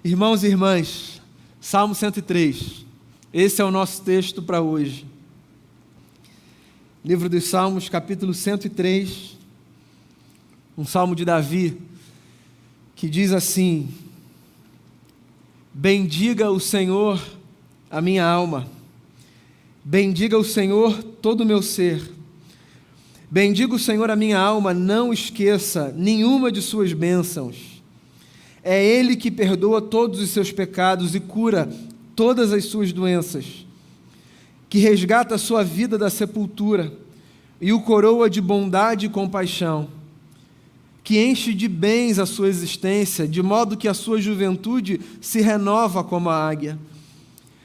Irmãos e irmãs, Salmo 103, esse é o nosso texto para hoje. Livro dos Salmos, capítulo 103, um salmo de Davi, que diz assim: bendiga o Senhor a minha alma, bendiga o Senhor todo o meu ser, bendiga o Senhor a minha alma, não esqueça nenhuma de suas bênçãos. É Ele que perdoa todos os seus pecados e cura todas as suas doenças, que resgata a sua vida da sepultura e o coroa de bondade e compaixão, que enche de bens a sua existência, de modo que a sua juventude se renova como a águia.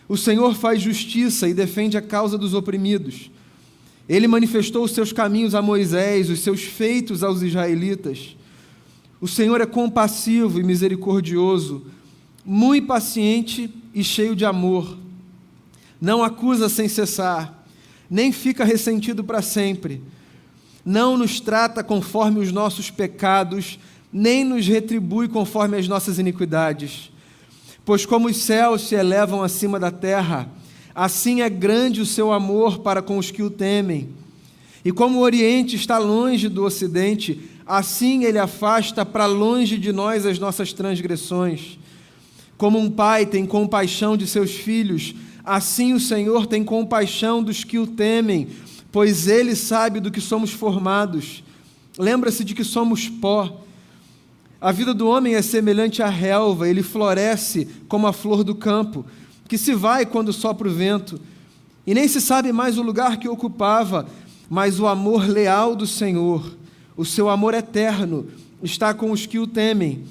O Senhor faz justiça e defende a causa dos oprimidos. Ele manifestou os seus caminhos a Moisés, os seus feitos aos israelitas. O Senhor é compassivo e misericordioso, muito paciente e cheio de amor. Não acusa sem cessar, nem fica ressentido para sempre. Não nos trata conforme os nossos pecados, nem nos retribui conforme as nossas iniquidades. Pois como os céus se elevam acima da terra, assim é grande o seu amor para com os que o temem. E como o Oriente está longe do Ocidente, assim Ele afasta para longe de nós as nossas transgressões. Como um pai tem compaixão de seus filhos, assim o Senhor tem compaixão dos que o temem, pois Ele sabe do que somos formados. Lembra-se de que somos pó. A vida do homem é semelhante à relva, ele floresce como a flor do campo, que se vai quando sopra o vento, e nem se sabe mais o lugar que ocupava, mas o amor leal do Senhor, o seu amor eterno, está com os que o temem,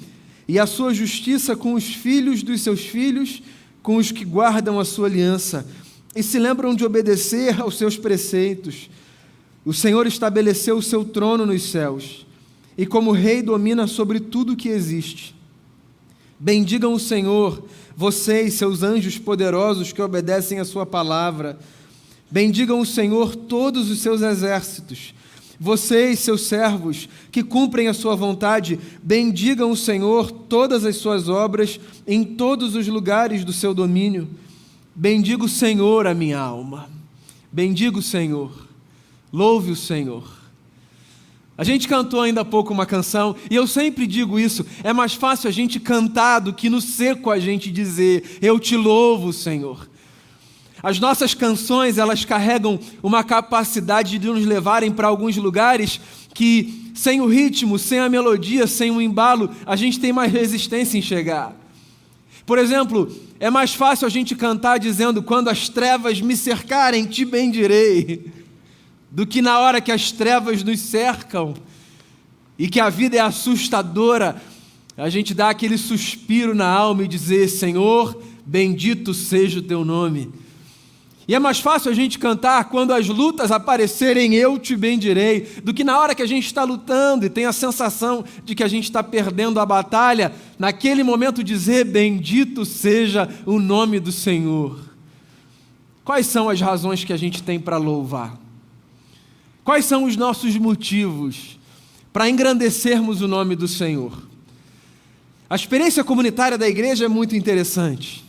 e a sua justiça com os filhos dos seus filhos, com os que guardam a sua aliança, e se lembram de obedecer aos seus preceitos. O Senhor estabeleceu o seu trono nos céus, e como rei domina sobre tudo o que existe. Bendigam o Senhor, vocês, seus anjos poderosos que obedecem a sua palavra. Bendigam o Senhor todos os seus exércitos. Vocês, seus servos, que cumprem a sua vontade, bendigam o Senhor todas as suas obras em todos os lugares do seu domínio. Bendiga o Senhor a minha alma. Bendiga o Senhor. Louve o Senhor. A gente cantou ainda há pouco uma canção, e eu sempre digo isso, é mais fácil a gente cantar do que no seco a gente dizer: eu te louvo, Senhor. As nossas canções, elas carregam uma capacidade de nos levarem para alguns lugares que, sem o ritmo, sem a melodia, sem o embalo, a gente tem mais resistência em chegar. Por exemplo, é mais fácil a gente cantar dizendo: quando as trevas me cercarem, te bendirei, do que na hora que as trevas nos cercam e que a vida é assustadora, a gente dá aquele suspiro na alma e dizer: Senhor, bendito seja o teu nome. E é mais fácil a gente cantar quando as lutas aparecerem, eu te bendirei, do que na hora que a gente está lutando e tem a sensação de que a gente está perdendo a batalha, naquele momento dizer: bendito seja o nome do Senhor. Quais são as razões que a gente tem para louvar? Quais são os nossos motivos para engrandecermos o nome do Senhor? A experiência comunitária da igreja é muito interessante,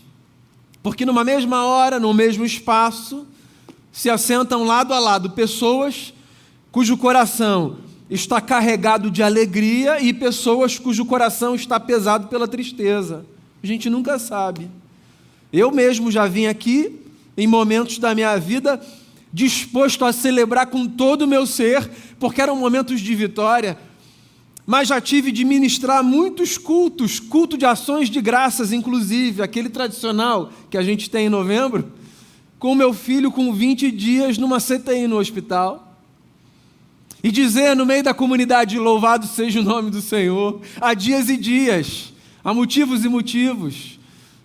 porque numa mesma hora, no mesmo espaço, se assentam lado a lado pessoas cujo coração está carregado de alegria e pessoas cujo coração está pesado pela tristeza. A gente nunca sabe. Eu mesmo já vim aqui, em momentos da minha vida, disposto a celebrar com todo o meu ser, porque eram momentos de vitória, mas já tive de ministrar muitos cultos, culto de ações de graças, inclusive, aquele tradicional que a gente tem em novembro, com meu filho com 20 dias numa CTI no hospital, e dizer no meio da comunidade: louvado seja o nome do Senhor, há dias e dias, há motivos e motivos.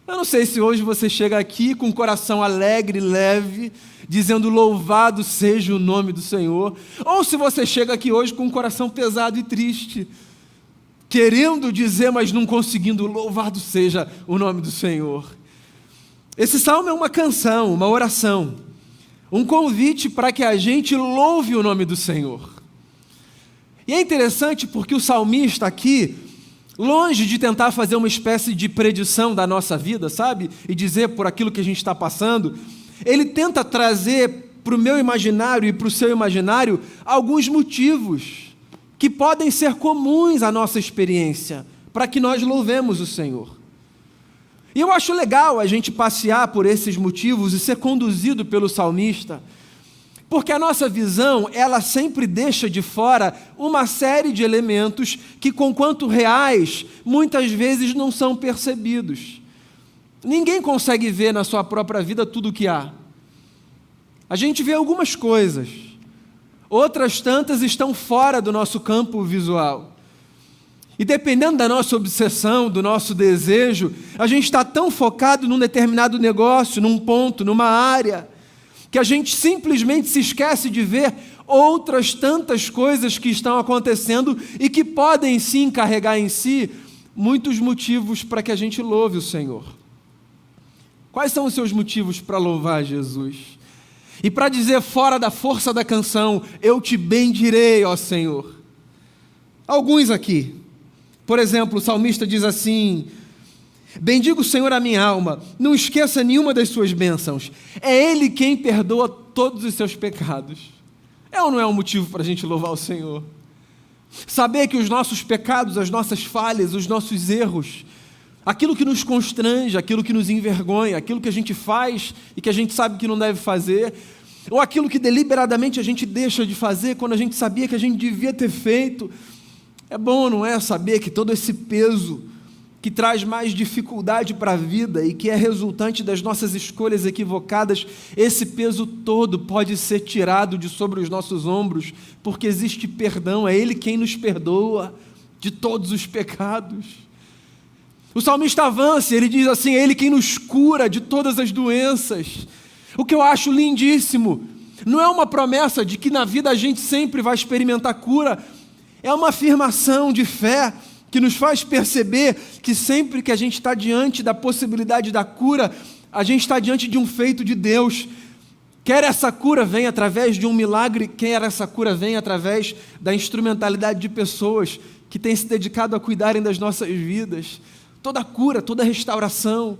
Eu não sei se hoje você chega aqui com o coração alegre, leve, dizendo louvado seja o nome do Senhor, ou se você chega aqui hoje com o coração pesado e triste, querendo dizer, mas não conseguindo: louvado seja o nome do Senhor. Esse salmo é uma canção, uma oração, um convite para que a gente louve o nome do Senhor. E é interessante porque o salmista aqui longe de tentar fazer uma espécie de predição da nossa vida, sabe? E dizer por aquilo que a gente está passando, ele tenta trazer para o meu imaginário e para o seu imaginário alguns motivos que podem ser comuns à nossa experiência, para que nós louvemos o Senhor. E eu acho legal a gente passear por esses motivos e ser conduzido pelo salmista, porque a nossa visão, ela sempre deixa de fora uma série de elementos que, conquanto reais, muitas vezes não são percebidos. Ninguém consegue ver na sua própria vida tudo o que há. A gente vê algumas coisas, outras tantas estão fora do nosso campo visual. E dependendo da nossa obsessão, do nosso desejo, a gente está tão focado num determinado negócio, num ponto, numa área, que a gente simplesmente se esquece de ver outras tantas coisas que estão acontecendo e que podem sim carregar em si muitos motivos para que a gente louve o Senhor. Quais são os seus motivos para louvar Jesus? E para dizer fora da força da canção, eu te bendirei, ó Senhor. Alguns aqui. Por exemplo, o salmista diz assim: bendiga o Senhor a minha alma, não esqueça nenhuma das suas bênçãos. É Ele quem perdoa todos os seus pecados. É ou não é um motivo para a gente louvar o Senhor? Saber que os nossos pecados, as nossas falhas, os nossos erros, aquilo que nos constrange, aquilo que nos envergonha, aquilo que a gente faz e que a gente sabe que não deve fazer, ou aquilo que deliberadamente a gente deixa de fazer quando a gente sabia que a gente devia ter feito. É bom, não é, saber que todo esse peso que traz mais dificuldade para a vida e que é resultante das nossas escolhas equivocadas, esse peso todo pode ser tirado de sobre os nossos ombros, porque existe perdão, é Ele quem nos perdoa de todos os pecados. O salmista avança, ele diz assim: é Ele quem nos cura de todas as doenças. O que eu acho lindíssimo, não é uma promessa de que na vida a gente sempre vai experimentar cura, é uma afirmação de fé que nos faz perceber que sempre que a gente está diante da possibilidade da cura, a gente está diante de um feito de Deus. Quer essa cura venha através de um milagre, quer essa cura venha através da instrumentalidade de pessoas que têm se dedicado a cuidarem das nossas vidas. Toda cura, toda restauração,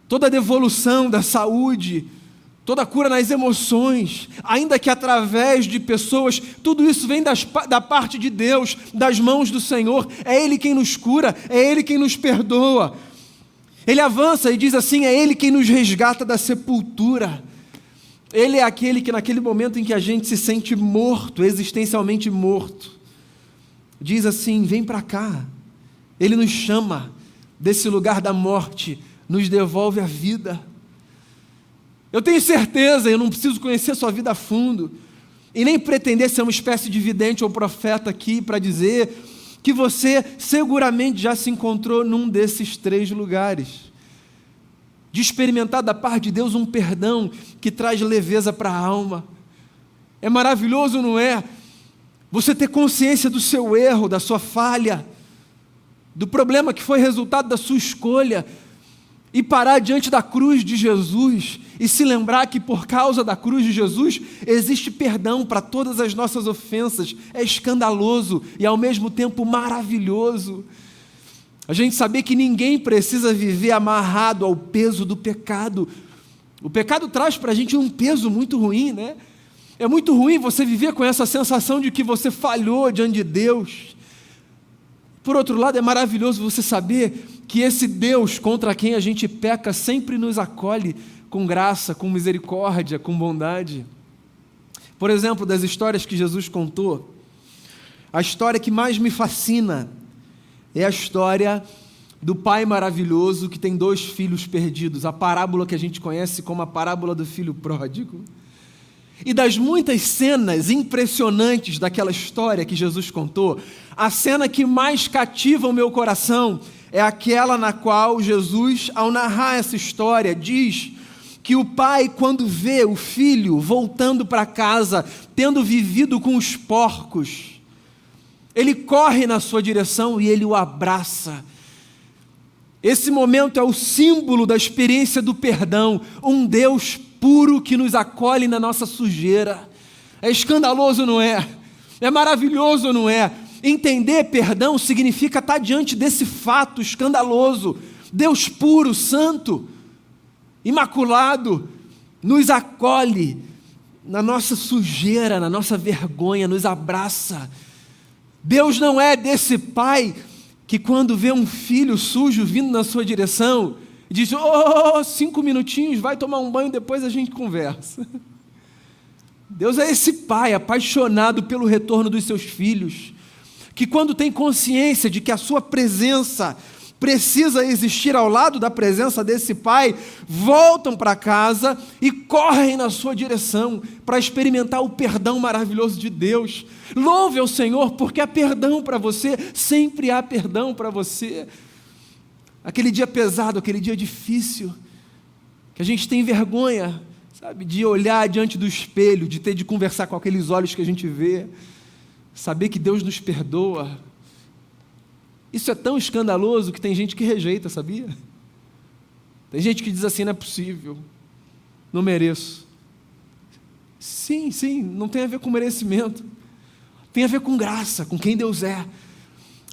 toda devolução da saúde, toda cura nas emoções, ainda que através de pessoas, tudo isso vem da parte de Deus, das mãos do Senhor. É Ele quem nos cura, é Ele quem nos perdoa. Ele avança e diz assim: é Ele quem nos resgata da sepultura. Ele é aquele que naquele momento em que a gente se sente morto, existencialmente morto, diz assim: vem para cá. Ele nos chama desse lugar da morte, nos devolve a vida. Eu tenho certeza, eu não preciso conhecer a sua vida a fundo, e nem pretender ser uma espécie de vidente ou profeta aqui para dizer que você seguramente já se encontrou num desses três lugares, de experimentar da parte de Deus um perdão que traz leveza para a alma. É maravilhoso, não é? Você ter consciência do seu erro, da sua falha, do problema que foi resultado da sua escolha, e parar diante da cruz de Jesus e se lembrar que por causa da cruz de Jesus existe perdão para todas as nossas ofensas. É escandaloso e ao mesmo tempo maravilhoso. A gente saber que ninguém precisa viver amarrado ao peso do pecado. O pecado traz para a gente um peso muito ruim, né? É muito ruim você viver com essa sensação de que você falhou diante de Deus. Por outro lado, é maravilhoso você saber que esse Deus contra quem a gente peca sempre nos acolhe com graça, com misericórdia, com bondade. Por exemplo, das histórias que Jesus contou, a história que mais me fascina é a história do pai maravilhoso que tem 2 filhos perdidos, a parábola que a gente conhece como a parábola do filho pródigo. E das muitas cenas impressionantes daquela história que Jesus contou, a cena que mais cativa o meu coração é aquela na qual Jesus, ao narrar essa história, diz que o pai, quando vê o filho voltando para casa, tendo vivido com os porcos, ele corre na sua direção e ele o abraça. Esse momento é o símbolo da experiência do perdão, um Deus puro que nos acolhe na nossa sujeira. É escandaloso, não é? É maravilhoso, não é? entender perdão significa estar diante desse fato escandaloso. Deus puro, santo, imaculado, nos acolhe na nossa sujeira, na nossa vergonha, nos abraça. Deus não é desse pai que quando vê um filho sujo vindo na sua direção, diz, 5 minutinhos, vai tomar um banho, depois a gente conversa. Deus é esse pai apaixonado pelo retorno dos seus filhos, que quando tem consciência de que a sua presença precisa existir ao lado da presença desse pai, voltam para casa e correm na sua direção para experimentar o perdão maravilhoso de Deus. Louve ao Senhor, porque há perdão para você, sempre há perdão para você. Aquele dia pesado, aquele dia difícil, que a gente tem vergonha, sabe, de olhar diante do espelho, de ter de conversar com aqueles olhos que a gente vê, saber que Deus nos perdoa. Isso é tão escandaloso que tem gente que rejeita, sabia? Tem gente que diz assim, não é possível, não mereço. Sim, não tem a ver com merecimento, tem a ver com graça, com quem Deus é.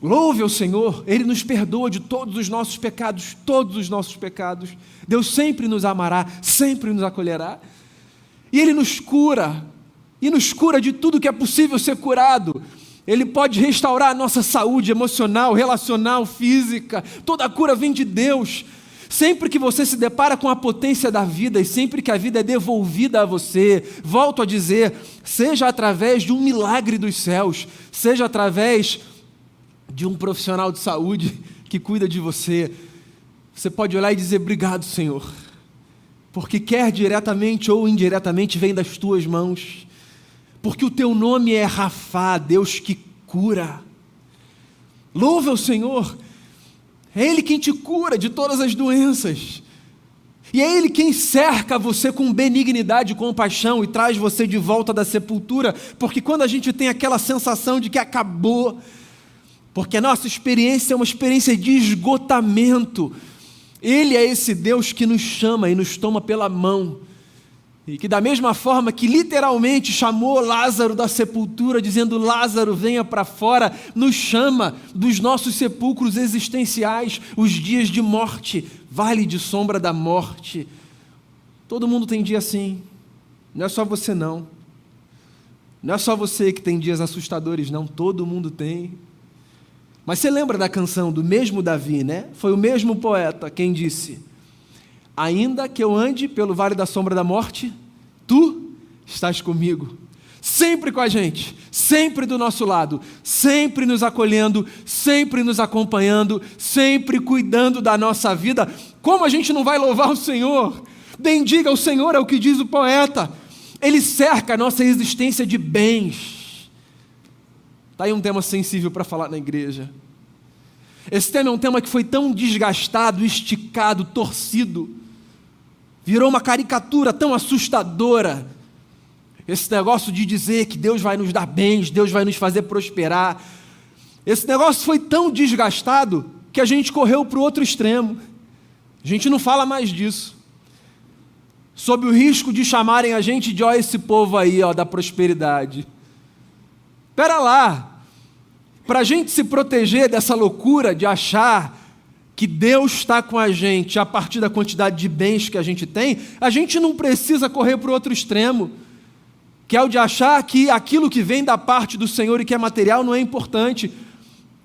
Louve ao Senhor, Ele nos perdoa de todos os nossos pecados, todos os nossos pecados. Deus sempre nos amará, sempre nos acolherá. E Ele nos cura, e nos cura de tudo que é possível ser curado. Ele pode restaurar a nossa saúde emocional, relacional, física. Toda a cura vem de Deus. Sempre que você se depara com a potência da vida e sempre que a vida é devolvida a você, volto a dizer, seja através de um milagre dos céus, seja através de um profissional de saúde que cuida de você, você pode olhar e dizer, obrigado, Senhor, porque quer diretamente ou indiretamente vem das tuas mãos, porque o teu nome é Rafá, Deus que cura. Louve ao Senhor, é Ele quem te cura de todas as doenças, e é Ele quem cerca você com benignidade e compaixão e traz você de volta da sepultura, porque quando a gente tem aquela sensação de que acabou, porque a nossa experiência é uma experiência de esgotamento, Ele é esse Deus que nos chama e nos toma pela mão, e que da mesma forma que literalmente chamou Lázaro da sepultura, dizendo, Lázaro, venha para fora, nos chama dos nossos sepulcros existenciais, os dias de morte, vale de sombra da morte. Todo mundo tem dia assim, não é só você não é só você que tem dias assustadores não, todo mundo tem. Mas você lembra da canção do mesmo Davi, né? Foi o mesmo poeta quem disse, ainda que eu ande pelo vale da sombra da morte, tu estás comigo, sempre com a gente, sempre do nosso lado, sempre nos acolhendo, sempre nos acompanhando, sempre cuidando da nossa vida. Como a gente não vai louvar o Senhor? Bendiga o Senhor, é o que diz o poeta. Ele cerca a nossa existência de bens. Está aí um tema sensível para falar na igreja. Esse tema é um tema que foi tão desgastado, esticado, torcido, virou uma caricatura tão assustadora. Esse negócio de dizer que Deus vai nos dar bens, Deus vai nos fazer prosperar. Esse negócio foi tão desgastado que a gente correu para o outro extremo. A gente não fala mais disso. Sob o risco de chamarem a gente de esse povo aí, da prosperidade. Espera lá, para a gente se proteger dessa loucura de achar que Deus está com a gente a partir da quantidade de bens que a gente tem, a gente não precisa correr para o outro extremo, que é o de achar que aquilo que vem da parte do Senhor e que é material não é importante.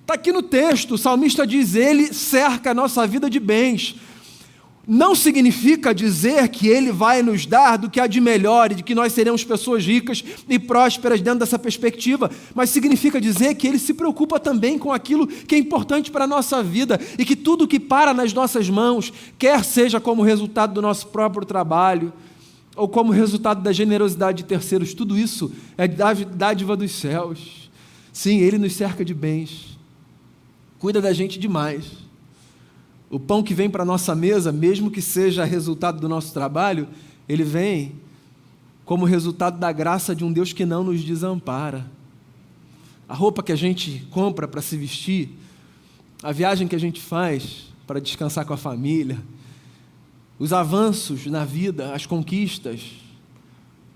Está aqui no texto, o salmista diz, Ele cerca a nossa vida de bens. Não significa dizer que Ele vai nos dar do que há de melhor e de que nós seremos pessoas ricas e prósperas dentro dessa perspectiva, mas significa dizer que Ele se preocupa também com aquilo que é importante para a nossa vida e que tudo que para nas nossas mãos, quer seja como resultado do nosso próprio trabalho ou como resultado da generosidade de terceiros, tudo isso é dádiva dos céus. Sim, Ele nos cerca de bens, cuida da gente demais. O pão que vem para a nossa mesa, mesmo que seja resultado do nosso trabalho, ele vem como resultado da graça de um Deus que não nos desampara. A roupa que a gente compra para se vestir, a viagem que a gente faz para descansar com a família, os avanços na vida, as conquistas,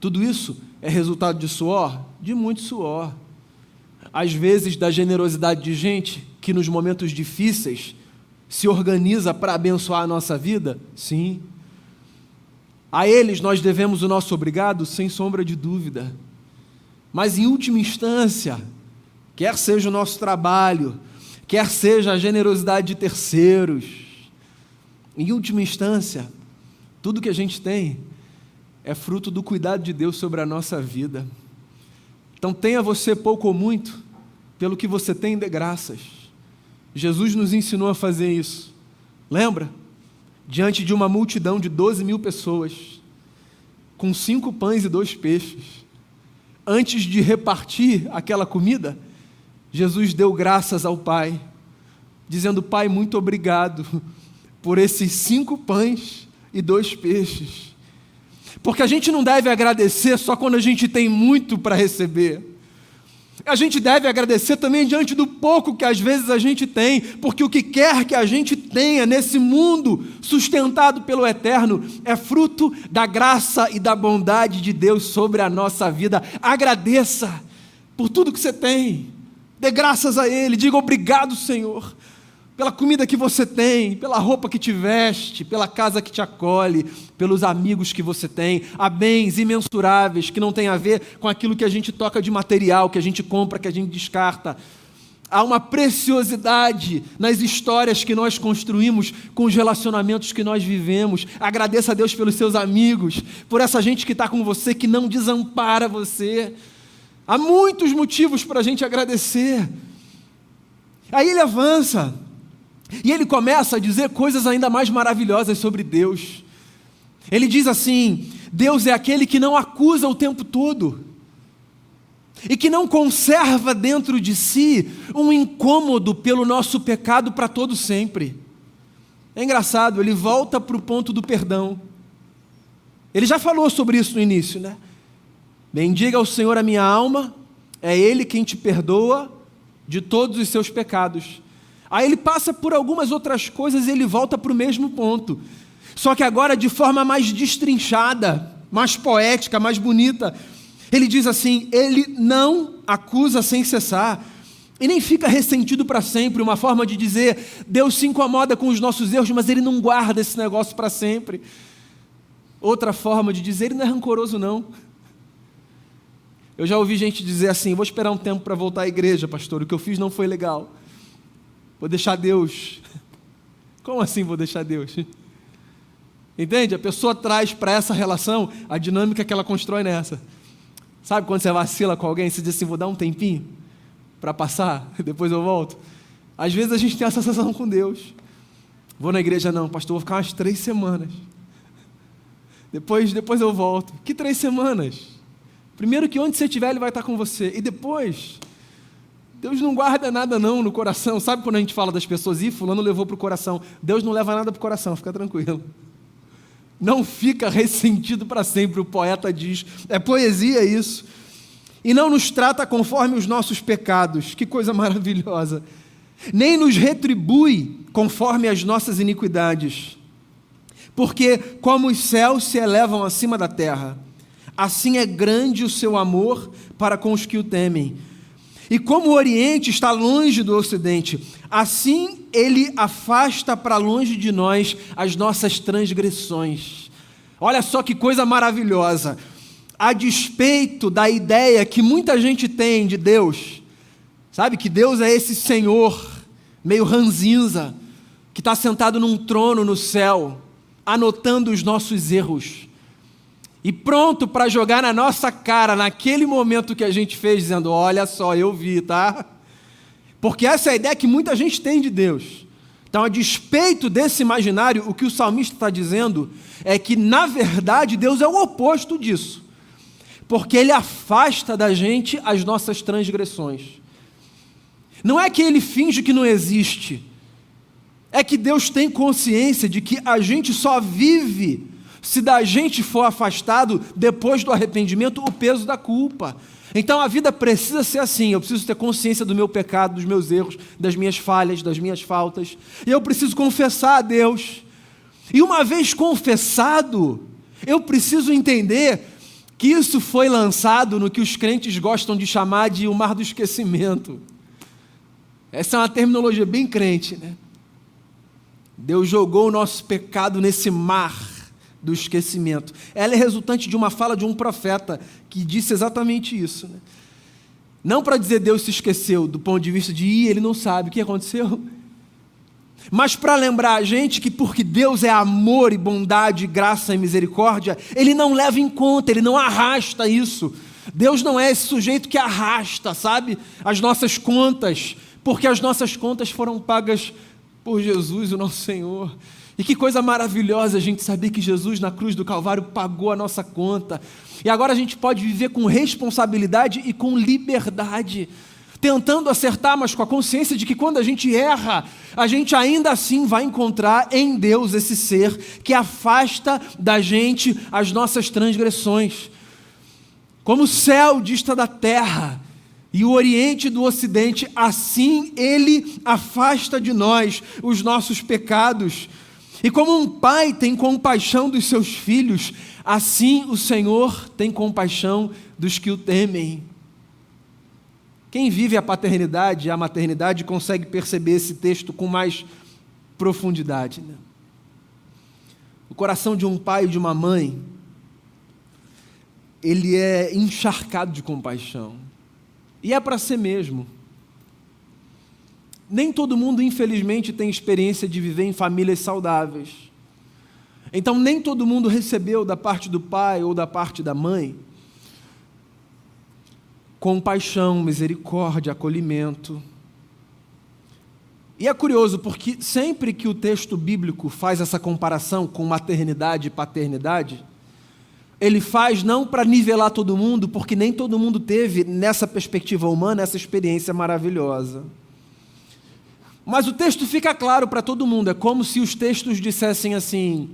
tudo isso é resultado de suor? De muito suor. às vezes, da generosidade de gente que nos momentos difíceis se organiza para abençoar a nossa vida? Sim. A eles nós devemos o nosso obrigado, sem sombra de dúvida. Mas, em última instância, quer seja o nosso trabalho, quer seja a generosidade de terceiros, em última instância, tudo que a gente tem é fruto do cuidado de Deus sobre a nossa vida. Então, tenha você pouco ou muito, pelo que você tem, dê graças. Jesus nos ensinou a fazer isso. Lembra? Diante de uma multidão de 12.000 pessoas, com 5 pães e 2 peixes, antes de repartir aquela comida, Jesus deu graças ao Pai, dizendo: Pai, muito obrigado por esses 5 pães e 2 peixes. Porque a gente não deve agradecer só quando a gente tem muito para receber. A gente deve agradecer também diante do pouco que às vezes a gente tem, porque o que quer que a gente tenha nesse mundo sustentado pelo Eterno é fruto da graça e da bondade de Deus sobre a nossa vida. Agradeça por tudo que você tem, dê graças a Ele, diga: obrigado, Senhor, pela comida que você tem, pela roupa que te veste, pela casa que te acolhe, pelos amigos que você tem. Há bens imensuráveis que não têm a ver com aquilo que a gente toca de material, que a gente compra, que a gente descarta. Há uma preciosidade nas histórias que nós construímos, com os relacionamentos que nós vivemos. Agradeça a Deus pelos seus amigos, por essa gente que está com você, que não desampara você. Há muitos motivos para a gente agradecer. Aí ele avança, e ele começa a dizer coisas ainda mais maravilhosas sobre Deus. Ele diz assim: Deus é aquele que não acusa o tempo todo, e que não conserva dentro de si um incômodo pelo nosso pecado para todo sempre. É engraçado, ele volta para o ponto do perdão. Ele já falou sobre isso no início, né? Bendiga ao Senhor a minha alma, é Ele quem te perdoa de todos os seus pecados. Aí ele passa por algumas outras coisas e ele volta para o mesmo ponto. Só que agora de forma mais destrinchada, mais poética, mais bonita. Ele diz assim: Ele não acusa sem cessar e nem fica ressentido para sempre. Uma forma de dizer: Deus se incomoda com os nossos erros, mas Ele não guarda esse negócio para sempre. Outra forma de dizer: Ele não é rancoroso não. Eu já ouvi gente dizer assim: vou esperar um tempo para voltar à igreja, pastor, o que eu fiz não foi legal, vou deixar Deus. Como assim vou deixar Deus? Entende? A pessoa traz para essa relação a dinâmica que ela constrói nessa. Sabe quando você vacila com alguém, você diz assim: vou dar um tempinho para passar, depois eu volto. Às vezes a gente tem essa sensação com Deus. Vou na igreja não, pastor, vou ficar umas 3 semanas. Depois eu volto. Que 3 semanas? Primeiro que onde você estiver, Ele vai estar com você. E depois, Deus não guarda nada não no coração. Sabe quando a gente fala das pessoas: fulano levou para o coração. Deus não leva nada para o coração, fica tranquilo. Não fica ressentido para sempre, o poeta diz. É poesia isso. E não nos trata conforme os nossos pecados. Que coisa maravilhosa. Nem nos retribui conforme as nossas iniquidades. Porque como os céus se elevam acima da terra, assim é grande o seu amor para com os que o temem. E como o Oriente está longe do Ocidente, assim Ele afasta para longe de nós as nossas transgressões. Olha só que coisa maravilhosa. A despeito da ideia que muita gente tem de Deus, sabe, que Deus é esse Senhor meio ranzinza, que está sentado num trono no céu, anotando os nossos erros, e pronto para jogar na nossa cara, naquele momento que a gente fez, dizendo: olha só, eu vi, tá? Porque essa é a ideia que muita gente tem de Deus. Então, a despeito desse imaginário, o que o salmista está dizendo é que, na verdade, Deus é o oposto disso. Porque Ele afasta da gente as nossas transgressões. Não é que Ele finge que não existe. É que Deus tem consciência de que a gente só vive se da gente for afastado, depois do arrependimento, o peso da culpa. Então a vida precisa ser assim. Eu preciso ter consciência do meu pecado, dos meus erros, das minhas falhas, das minhas faltas. E eu preciso confessar a Deus. E uma vez confessado, eu preciso entender que isso foi lançado no que os crentes gostam de chamar de o mar do esquecimento. Essa é uma terminologia bem crente, né? Deus jogou o nosso pecado nesse mar do esquecimento. Ela é resultante de uma fala de um profeta que disse exatamente isso, né? Não para dizer Deus se esqueceu do ponto de vista de ele não sabe o que aconteceu, mas para lembrar a gente que porque Deus é amor e bondade, graça e misericórdia, Ele não leva em conta, Ele não arrasta isso. Deus não é esse sujeito que arrasta, sabe, as nossas contas, porque as nossas contas foram pagas por Jesus, o nosso Senhor. E que coisa maravilhosa a gente saber que Jesus na cruz do Calvário pagou a nossa conta. E agora a gente pode viver com responsabilidade e com liberdade, tentando acertar, mas com a consciência de que quando a gente erra, a gente ainda assim vai encontrar em Deus esse ser que afasta da gente as nossas transgressões. Como o céu dista da terra e o Oriente do Ocidente, assim Ele afasta de nós os nossos pecados. E como um pai tem compaixão dos seus filhos, assim o Senhor tem compaixão dos que o temem. Quem vive a paternidade e a maternidade consegue perceber esse texto com mais profundidade, né? O coração de um pai e de uma mãe, ele é encharcado de compaixão. E é para ser mesmo. Nem todo mundo, infelizmente, tem experiência de viver em famílias saudáveis. Então, nem todo mundo recebeu da parte do pai ou da parte da mãe compaixão, misericórdia, acolhimento. E é curioso, porque sempre que o texto bíblico faz essa comparação com maternidade e paternidade, ele faz não para nivelar todo mundo, porque nem todo mundo teve, nessa perspectiva humana, essa experiência maravilhosa. Mas o texto fica claro para todo mundo, é como se os textos dissessem assim: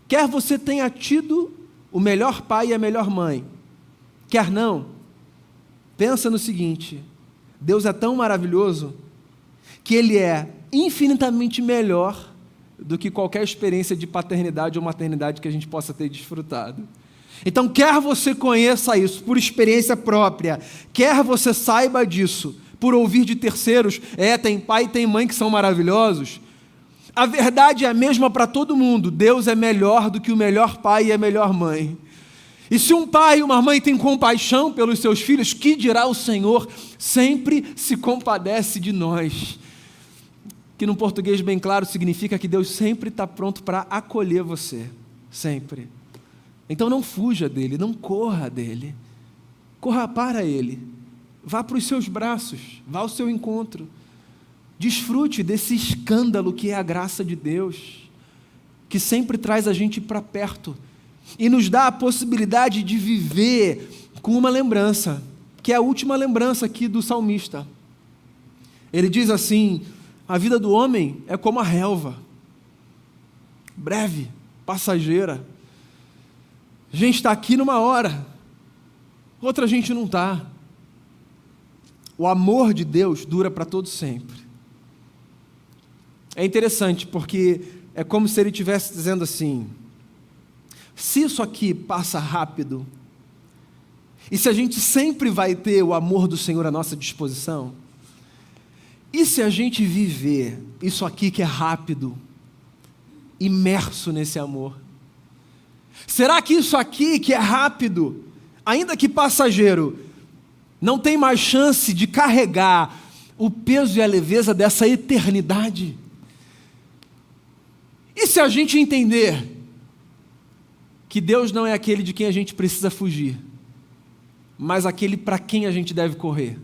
quer você tenha tido o melhor pai e a melhor mãe, quer não, pensa no seguinte: Deus é tão maravilhoso que Ele é infinitamente melhor do que qualquer experiência de paternidade ou maternidade que a gente possa ter desfrutado. Então, quer você conheça isso por experiência própria, quer você saiba disso por ouvir de terceiros, tem pai e tem mãe que são maravilhosos, a verdade é a mesma para todo mundo: Deus é melhor do que o melhor pai e a melhor mãe. E se um pai e uma mãe têm compaixão pelos seus filhos, que dirá o Senhor sempre se compadece de nós. Que no português bem claro significa que Deus sempre está pronto para acolher você, sempre. Então não fuja dele, não corra dele, corra para ele, vá para os seus braços, vá ao seu encontro, desfrute desse escândalo que é a graça de Deus, que sempre traz a gente para perto, e nos dá a possibilidade de viver com uma lembrança, que é a última lembrança aqui do salmista. Ele diz assim: a vida do homem é como a relva, breve, passageira. A gente está aqui numa hora, outra gente não está. O amor de Deus dura para todo sempre. É interessante, porque é como se ele estivesse dizendo assim: se isso aqui passa rápido, e se a gente sempre vai ter o amor do Senhor à nossa disposição, e se a gente viver isso aqui que é rápido, imerso nesse amor, será que isso aqui que é rápido, ainda que passageiro, não tem mais chance de carregar o peso e a leveza dessa eternidade? E se a gente entender que Deus não é aquele de quem a gente precisa fugir, mas aquele para quem a gente deve correr?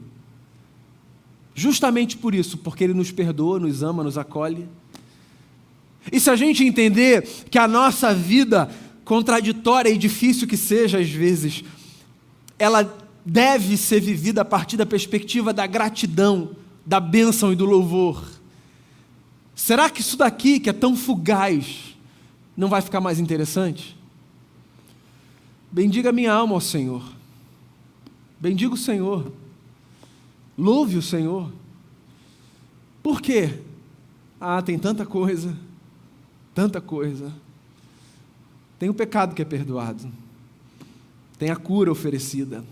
Justamente por isso, porque Ele nos perdoa, nos ama, nos acolhe. E se a gente entender que a nossa vida, contraditória e difícil que seja às vezes, ela deve ser vivida a partir da perspectiva da gratidão, da bênção e do louvor, será que isso daqui, que é tão fugaz, não vai ficar mais interessante? Bendiga minha alma ao Senhor, bendiga o Senhor, louve o Senhor. Por quê? Tem tanta coisa, tem o pecado que é perdoado, tem a cura oferecida,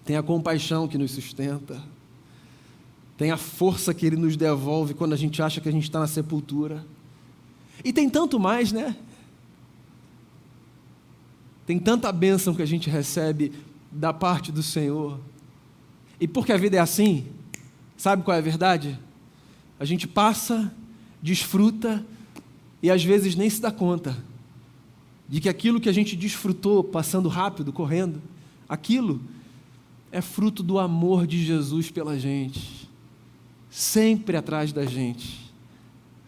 tem a compaixão que nos sustenta, tem a força que Ele nos devolve quando a gente acha que a gente está na sepultura. E tem tanto mais, né? Tem tanta bênção que a gente recebe da parte do Senhor. E porque a vida é assim, sabe qual é a verdade? A gente passa, desfruta e às vezes nem se dá conta de que aquilo que a gente desfrutou passando rápido, correndo, aquilo é fruto do amor de Jesus pela gente, sempre atrás da gente,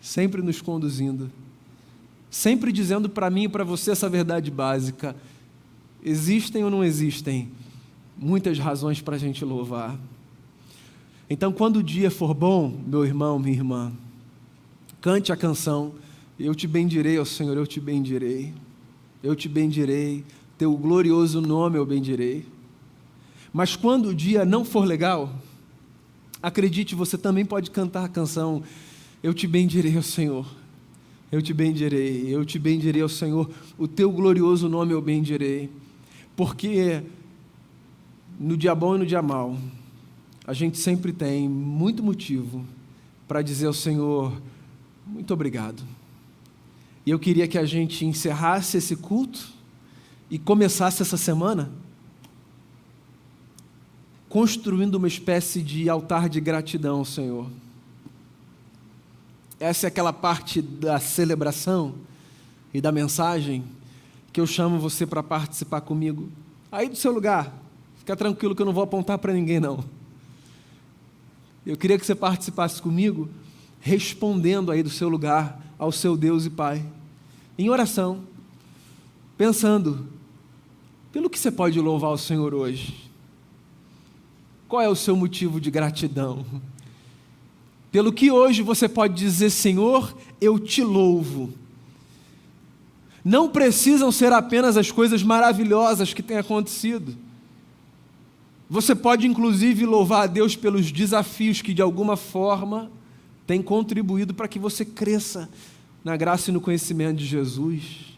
sempre nos conduzindo, sempre dizendo para mim e para você essa verdade básica: existem ou não existem muitas razões para a gente louvar. Então, quando o dia for bom, meu irmão, minha irmã, cante a canção: eu te bendirei, ó Senhor, eu te bendirei, eu te bendirei, teu glorioso nome eu bendirei. Mas quando o dia não for legal, acredite, você também pode cantar a canção: eu te bendirei, ó Senhor, eu te bendirei, eu te bendirei, ó Senhor, o teu glorioso nome eu bendirei. Porque no dia bom e no dia mau, a gente sempre tem muito motivo para dizer ao Senhor: muito obrigado. E eu queria que a gente encerrasse esse culto e começasse essa semana construindo uma espécie de altar de gratidão ao Senhor. Essa é aquela parte da celebração e da mensagem que eu chamo você para participar comigo. Aí do seu lugar, fica tranquilo que eu não vou apontar para ninguém, não. Eu queria que você participasse comigo, respondendo aí do seu lugar ao seu Deus e Pai, em oração, pensando, pelo que você pode louvar o Senhor hoje? Qual é o seu motivo de gratidão? Pelo que hoje você pode dizer: Senhor, eu te louvo. Não precisam ser apenas as coisas maravilhosas que têm acontecido. Você pode, inclusive, louvar a Deus pelos desafios que, de alguma forma, têm contribuído para que você cresça na graça e no conhecimento de Jesus.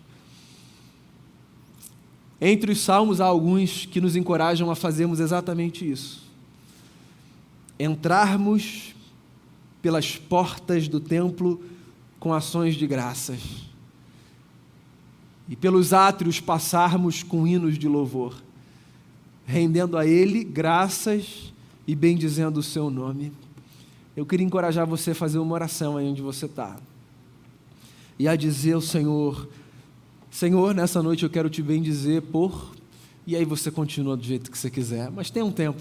Entre os salmos, há alguns que nos encorajam a fazermos exatamente isso. Entrarmos pelas portas do templo com ações de graças e pelos átrios passarmos com hinos de louvor, rendendo a Ele graças e bendizendo o seu nome. Eu queria encorajar você a fazer uma oração aí onde você está e a dizer ao Senhor: Senhor, nessa noite eu quero te bendizer por... E aí você continua do jeito que você quiser, mas tem um tempo,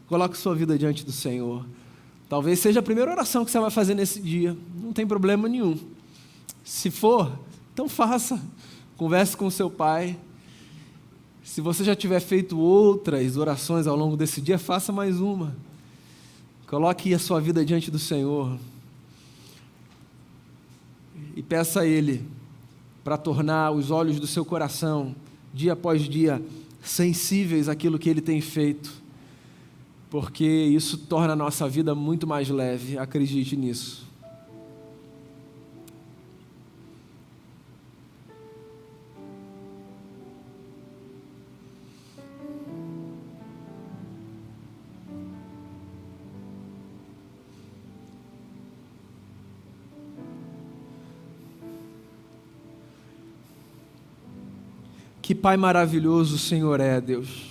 coloque sua vida diante do Senhor. Talvez seja a primeira oração que você vai fazer nesse dia, não tem problema nenhum. Se for, então faça, converse com o seu pai. Se você já tiver feito outras orações ao longo desse dia, faça mais uma. Coloque a sua vida diante do Senhor e peça a Ele para tornar os olhos do seu coração, dia após dia, sensíveis àquilo que Ele tem feito, porque isso torna a nossa vida muito mais leve, acredite nisso. Que Pai maravilhoso o Senhor é, Deus.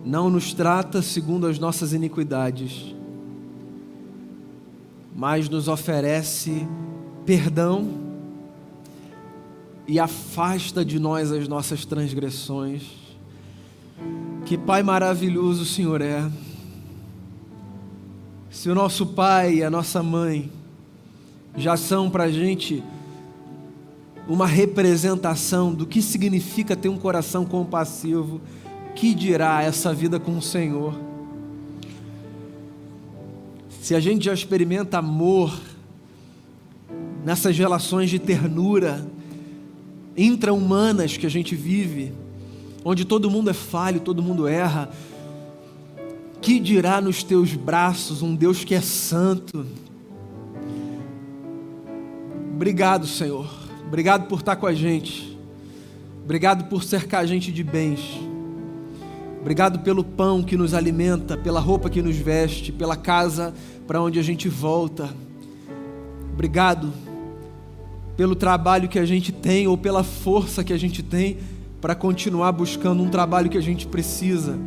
Não nos trata segundo as nossas iniquidades, mas nos oferece perdão e afasta de nós as nossas transgressões. Que Pai maravilhoso o Senhor é. Se o nosso pai e a nossa mãe já são para a gente uma representação do que significa ter um coração compassivo, que dirá essa vida com o Senhor? Se a gente já experimenta amor nessas relações de ternura intra-humanas que a gente vive, onde todo mundo é falho, todo mundo erra, que dirá nos teus braços um Deus que é santo? Obrigado, Senhor. Obrigado por estar com a gente. Obrigado por cercar a gente de bens. Obrigado pelo pão que nos alimenta, pela roupa que nos veste, pela casa para onde a gente volta. Obrigado pelo trabalho que a gente tem ou pela força que a gente tem para continuar buscando um trabalho que a gente precisa.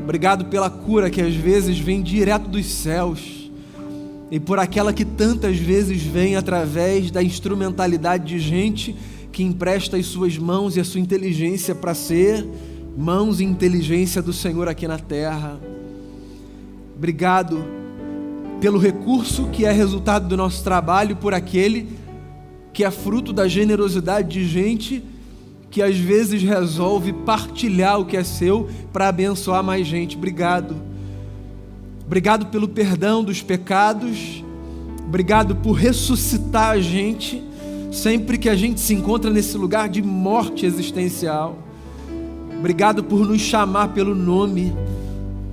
Obrigado pela cura que às vezes vem direto dos céus e por aquela que tantas vezes vem através da instrumentalidade de gente que empresta as suas mãos e a sua inteligência para ser mãos e inteligência do Senhor aqui na terra. Obrigado pelo recurso que é resultado do nosso trabalho, por aquele que é fruto da generosidade de gente que às vezes resolve partilhar o que é seu para abençoar mais gente. Obrigado. Obrigado pelo perdão dos pecados. Obrigado por ressuscitar a gente sempre que a gente se encontra nesse lugar de morte existencial. Obrigado por nos chamar pelo nome,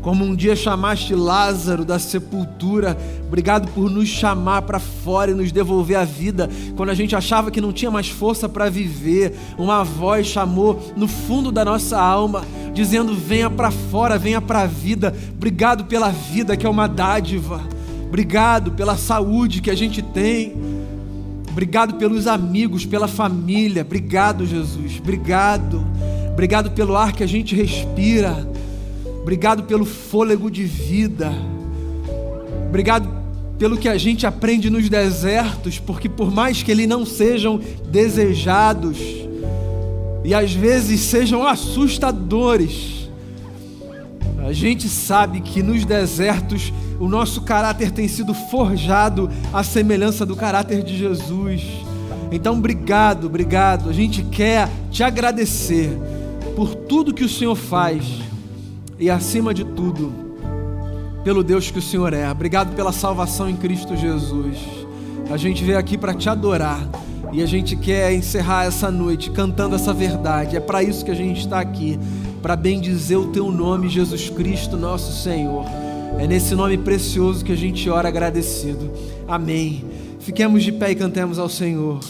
como um dia chamaste Lázaro da sepultura. Obrigado por nos chamar para fora e nos devolver a vida quando a gente achava que não tinha mais força para viver. Uma voz chamou no fundo da nossa alma, dizendo: venha para fora, venha para a vida. Obrigado pela vida, que é uma dádiva. Obrigado pela saúde que a gente tem. Obrigado pelos amigos, pela família. Obrigado, Jesus. Obrigado. Obrigado pelo ar que a gente respira. Obrigado pelo fôlego de vida. Obrigado pelo que a gente aprende nos desertos, porque por mais que eles não sejam desejados e às vezes sejam assustadores, a gente sabe que nos desertos o nosso caráter tem sido forjado à semelhança do caráter de Jesus. Então, obrigado, obrigado. A gente quer te agradecer por tudo que o Senhor faz e, acima de tudo, pelo Deus que o Senhor é. Obrigado pela salvação em Cristo Jesus. A gente veio aqui para te adorar e a gente quer encerrar essa noite cantando essa verdade. É para isso que a gente está aqui, para bendizer o teu nome, Jesus Cristo, nosso Senhor. É nesse nome precioso que a gente ora agradecido. Amém. Fiquemos de pé e cantemos ao Senhor.